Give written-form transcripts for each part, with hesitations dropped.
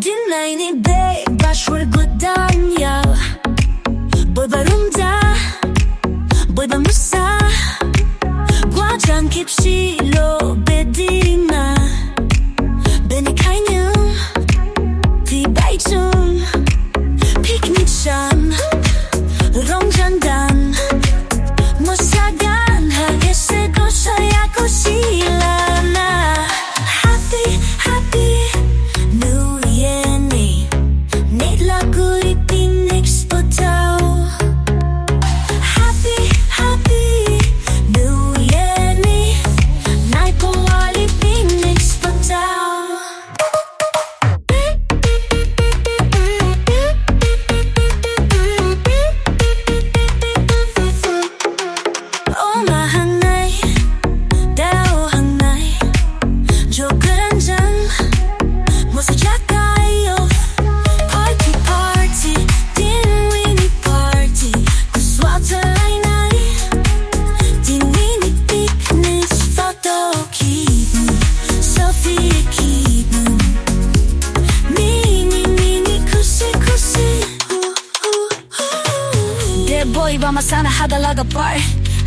Dinleyin bey başvurgudan ya Boy barunda Boy bamusa Guajan kipsilo bedina Beni kaynım Tibaitum Piknichan Rongjandan Mosagan Hagese kosaya kosilana Happy, happy New Year ni Nitlagu ipinix potao Happy, happy New Year ni Aipoali ipinix potao Oh mahanay Dao hanay Jokeranjan Mosadya tayo Party, party Dinwini party Kuswatalay na'y Dinwini picnic Photo keepin Selfie keepin Mini, mini kusi, kusi De boy ba masana hadalaga par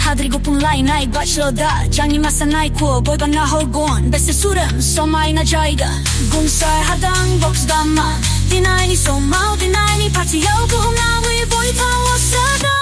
Hadrigo pun lain ay bachelor da Jangi masanay ko boy ba na holgon Beste surem somay na jayga Gunsar hadang box dama Dinay ni somao dinay ni patiyaw Kung nawi boy pa wasada